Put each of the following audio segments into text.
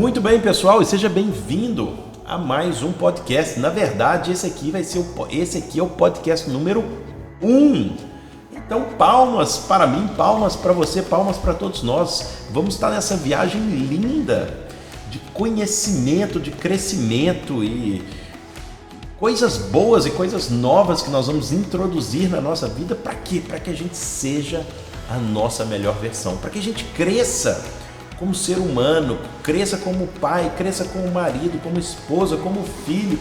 Muito bem, pessoal, e seja bem-vindo a mais um podcast. Na verdade, esse aqui é o podcast número 1. Então, palmas para mim, palmas para você, palmas para todos nós. Vamos estar nessa viagem linda de conhecimento, de crescimento e coisas boas e coisas novas que nós vamos introduzir na nossa vida. Para quê? Para que a gente seja a nossa melhor versão, para que a gente cresça como ser humano, cresça como pai, cresça como marido, como esposa, como filho,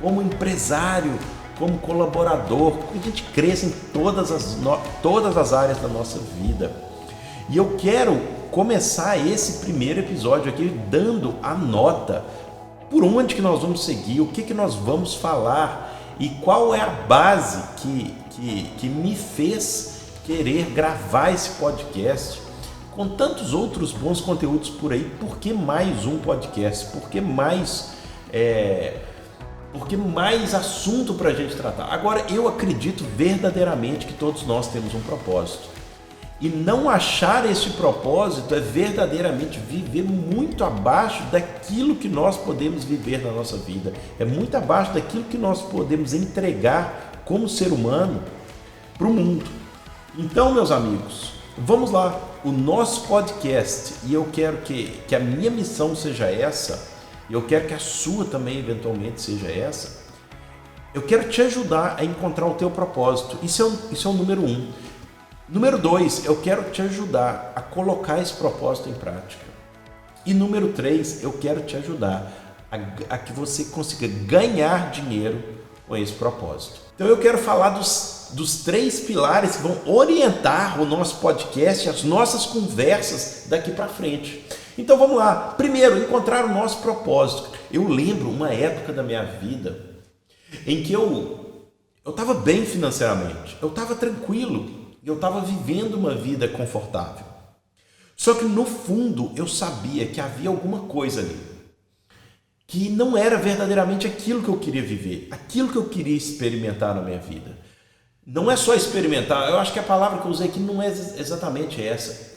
como empresário, como colaborador, que a gente cresça em todas as áreas da nossa vida. E eu quero começar esse primeiro episódio aqui dando a nota, por onde que nós vamos seguir, o que nós vamos falar e qual é a base que me fez querer gravar esse podcast. Com tantos outros bons conteúdos por aí, por que mais um podcast? Por que mais assunto para a gente tratar? Agora, eu acredito verdadeiramente que todos nós temos um propósito. E não achar esse propósito é verdadeiramente viver muito abaixo daquilo que nós podemos viver na nossa vida. É muito abaixo daquilo que nós podemos entregar como ser humano para o mundo. Então, meus amigos, vamos lá. O nosso podcast, e eu quero que a minha missão seja essa, e eu quero que a sua também eventualmente seja essa. Eu quero te ajudar a encontrar o teu propósito. Isso é o número 1. Número 2, eu quero te ajudar a colocar esse propósito em prática. E número 3, eu quero te ajudar a que você consiga ganhar dinheiro com esse propósito. Então eu quero falar dos 3 pilares que vão orientar o nosso podcast, as nossas conversas daqui para frente. Então vamos lá. Primeiro, encontrar o nosso propósito. Eu lembro uma época da minha vida em que eu estava bem financeiramente, eu estava tranquilo, eu estava vivendo uma vida confortável. Só que no fundo eu sabia que havia alguma coisa ali que não era verdadeiramente aquilo que eu queria viver, aquilo que eu queria experimentar na minha vida. Não é só experimentar, eu acho que a palavra que eu usei aqui não é exatamente essa.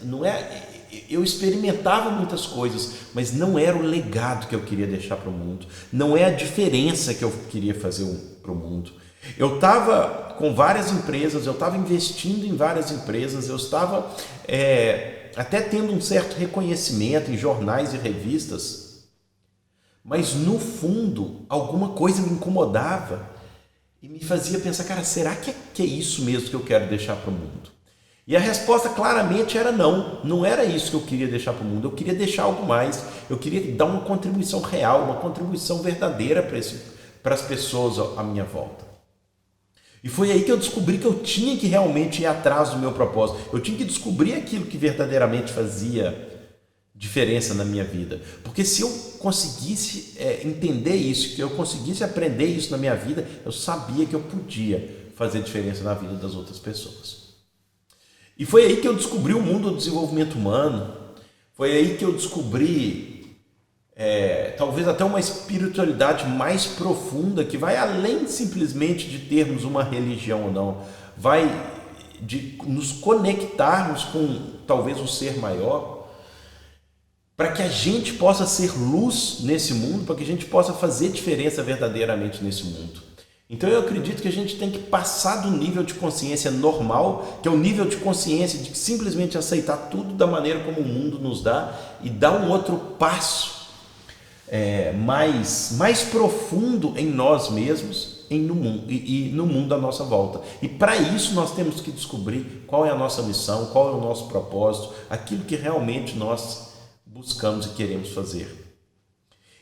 Eu experimentava muitas coisas, mas não era o legado que eu queria deixar para o mundo, não é a diferença que eu queria fazer para o mundo. Eu estava com várias empresas, eu estava investindo em várias empresas, eu estava até tendo um certo reconhecimento em jornais e revistas, mas no fundo alguma coisa me incomodava e me fazia pensar, cara, será que é isso mesmo que eu quero deixar para o mundo? E a resposta claramente era não era isso que eu queria deixar para o mundo, eu queria deixar algo mais, eu queria dar uma contribuição real, uma contribuição verdadeira para as pessoas à minha volta. E foi aí que eu descobri que eu tinha que realmente ir atrás do meu propósito, eu tinha que descobrir aquilo que verdadeiramente fazia diferença na minha vida, porque se eu conseguisse entender isso, que eu conseguisse aprender isso na minha vida, eu sabia que eu podia fazer diferença na vida das outras pessoas. E foi aí que eu descobri o mundo do desenvolvimento humano, foi aí que eu descobri talvez até uma espiritualidade mais profunda, que vai além simplesmente de termos uma religião ou não, vai de nos conectarmos com talvez um ser maior, para que a gente possa ser luz nesse mundo, para que a gente possa fazer diferença verdadeiramente nesse mundo. Então eu acredito que a gente tem que passar do nível de consciência normal, que é o nível de consciência de simplesmente aceitar tudo da maneira como o mundo nos dá, e dar um outro passo mais profundo em nós mesmos e no mundo à nossa volta. E para isso nós temos que descobrir qual é a nossa missão, qual é o nosso propósito, aquilo que realmente nós buscamos e queremos fazer.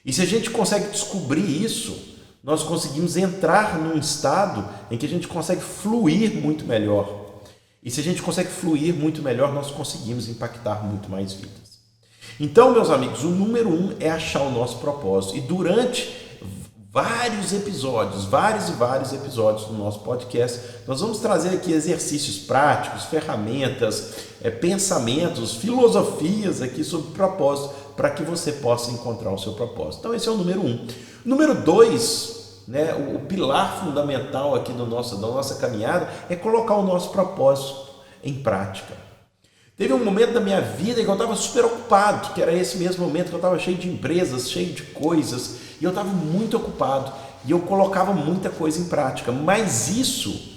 E se a gente consegue descobrir isso, nós conseguimos entrar num estado em que a gente consegue fluir muito melhor. E se a gente consegue fluir muito melhor, nós conseguimos impactar muito mais vidas. Então, meus amigos, o número 1 é achar o nosso propósito. E durante vários episódios do nosso podcast, nós vamos trazer aqui exercícios práticos, ferramentas, pensamentos, filosofias aqui sobre propósito, para que você possa encontrar o seu propósito. Então esse é o número 1. Número 2, o pilar fundamental aqui da nossa caminhada é colocar o nosso propósito em prática. Teve um momento da minha vida em que eu estava super ocupado, que era esse mesmo momento que eu estava cheio de empresas, cheio de coisas, e eu estava muito ocupado, e eu colocava muita coisa em prática, mas isso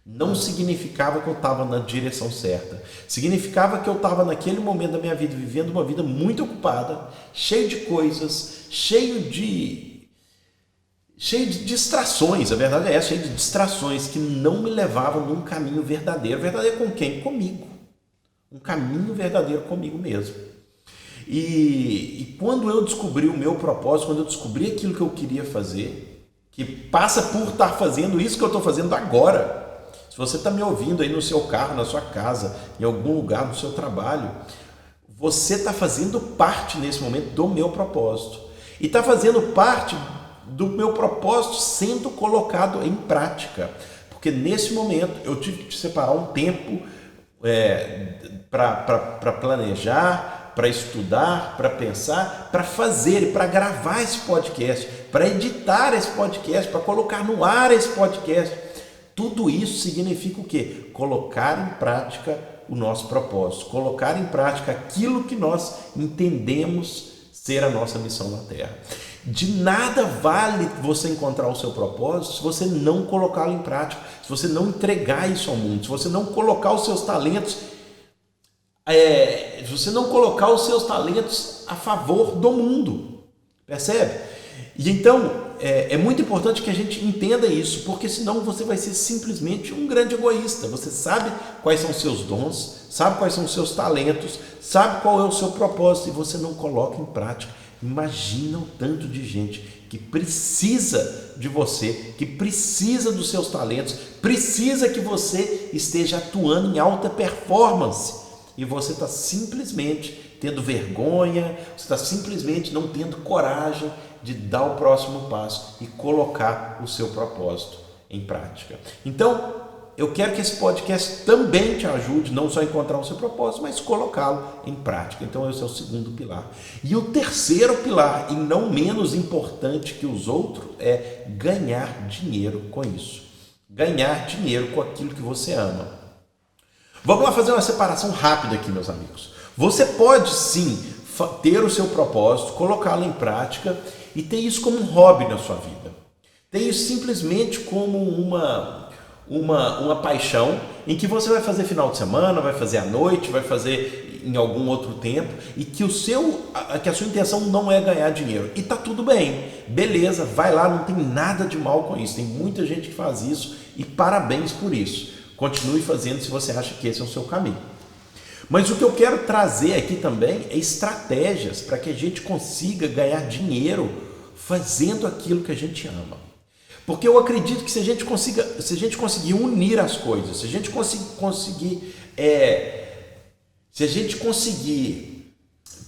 não significava que eu estava na direção certa. Significava que eu estava naquele momento da minha vida vivendo uma vida muito ocupada, cheio de coisas, cheio de distrações. A verdade é essa, cheio de distrações que não me levavam num caminho verdadeiro. Verdadeiro com quem? Comigo. Um caminho verdadeiro comigo mesmo. E quando eu descobri o meu propósito, quando eu descobri aquilo que eu queria fazer, que passa por estar fazendo isso que eu estou fazendo agora. Se você está me ouvindo aí no seu carro, na sua casa, em algum lugar do seu trabalho, você está fazendo parte nesse momento do meu propósito. E está fazendo parte do meu propósito sendo colocado em prática. Porque nesse momento eu tive que separar um tempo para planejar, para estudar, para pensar, para fazer, para gravar esse podcast, para editar esse podcast, para colocar no ar esse podcast. Tudo isso significa o quê? Colocar em prática o nosso propósito, colocar em prática aquilo que nós entendemos ser a nossa missão na Terra. De nada vale você encontrar o seu propósito se você não colocá-lo em prática, se você não entregar isso ao mundo, se você não colocar os seus talentos, se você não colocar os seus talentos a favor do mundo, percebe? E então é muito importante que a gente entenda isso, porque senão você vai ser simplesmente um grande egoísta. Você sabe quais são os seus dons, sabe quais são os seus talentos, sabe qual é o seu propósito e você não coloca em prática. Imagina o tanto de gente que precisa de você, que precisa dos seus talentos, precisa que você esteja atuando em alta performance e você está simplesmente tendo vergonha, você está simplesmente não tendo coragem de dar o próximo passo e colocar o seu propósito em prática. Então, eu quero que esse podcast também te ajude não só a encontrar o seu propósito, mas colocá-lo em prática. Então, esse é o segundo pilar. E o terceiro pilar, e não menos importante que os outros, é ganhar dinheiro com isso. Ganhar dinheiro com aquilo que você ama. Vamos lá fazer uma separação rápida aqui, meus amigos. Você pode sim ter o seu propósito, colocá-lo em prática e ter isso como um hobby na sua vida. Ter isso simplesmente como uma paixão em que você vai fazer final de semana, vai fazer à noite, vai fazer em algum outro tempo e que a sua intenção não é ganhar dinheiro. E tá tudo bem, beleza, vai lá, não tem nada de mal com isso. Tem muita gente que faz isso e parabéns por isso. Continue fazendo se você acha que esse é o seu caminho. Mas o que eu quero trazer aqui também é estratégias para que a gente consiga ganhar dinheiro fazendo aquilo que a gente ama. Porque eu acredito que se a gente conseguir unir as coisas, se a gente conseguir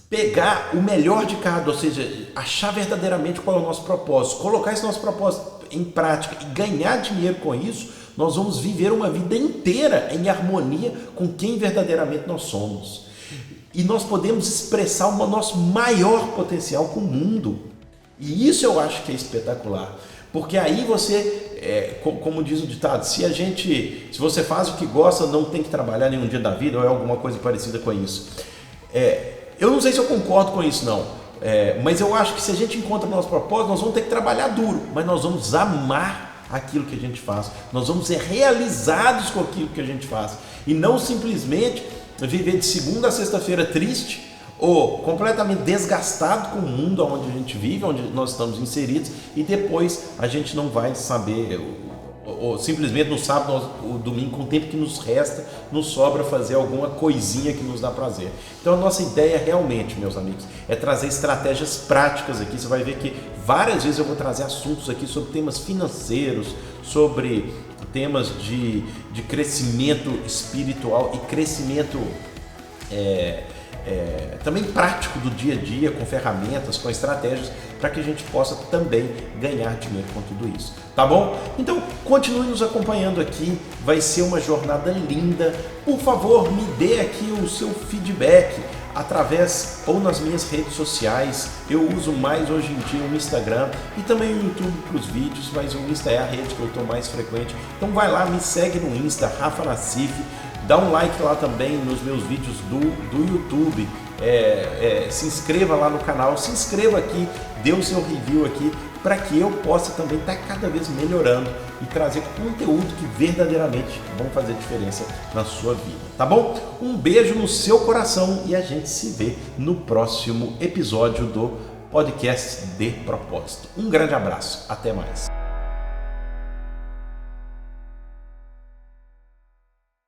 pegar o melhor de cada, ou seja, achar verdadeiramente qual é o nosso propósito, colocar esse nosso propósito em prática e ganhar dinheiro com isso, nós vamos viver uma vida inteira em harmonia com quem verdadeiramente nós somos. E nós podemos expressar o nosso maior potencial com o mundo. E isso eu acho que é espetacular. Porque aí você, como diz o ditado, se você faz o que gosta, não tem que trabalhar nenhum dia da vida, ou é alguma coisa parecida com isso. Eu não sei se eu concordo com isso, não. Mas eu acho que se a gente encontra o nosso propósito, nós vamos ter que trabalhar duro, mas nós vamos amar aquilo que a gente faz. Nós vamos ser realizados com aquilo que a gente faz. E não simplesmente viver de segunda a sexta-feira triste, ou completamente desgastado com o mundo onde a gente vive, onde nós estamos inseridos, e depois a gente não vai saber, ou simplesmente no sábado ou domingo, com o tempo que nos resta, nos sobra fazer alguma coisinha que nos dá prazer. Então a nossa ideia realmente, meus amigos, é trazer estratégias práticas aqui. Você vai ver que várias vezes eu vou trazer assuntos aqui sobre temas financeiros, sobre temas de crescimento espiritual e crescimento também prático do dia a dia, com ferramentas, com estratégias, para que a gente possa também ganhar dinheiro com tudo isso, tá bom? Então, continue nos acompanhando aqui, vai ser uma jornada linda. Por favor, me dê aqui o seu feedback através ou nas minhas redes sociais. Eu uso mais hoje em dia o Instagram e também o YouTube para os vídeos, mas o Insta é a rede que eu estou mais frequente. Então vai lá, me segue no Insta, Rafa Nassif. Dá um like lá também nos meus vídeos do YouTube. Se inscreva lá no canal, se inscreva aqui, dê o seu review aqui, para que eu possa também estar cada vez melhorando e trazer conteúdo que verdadeiramente vão fazer diferença na sua vida, tá bom? Um beijo no seu coração e a gente se vê no próximo episódio do podcast De Propósito. Um grande abraço, até mais.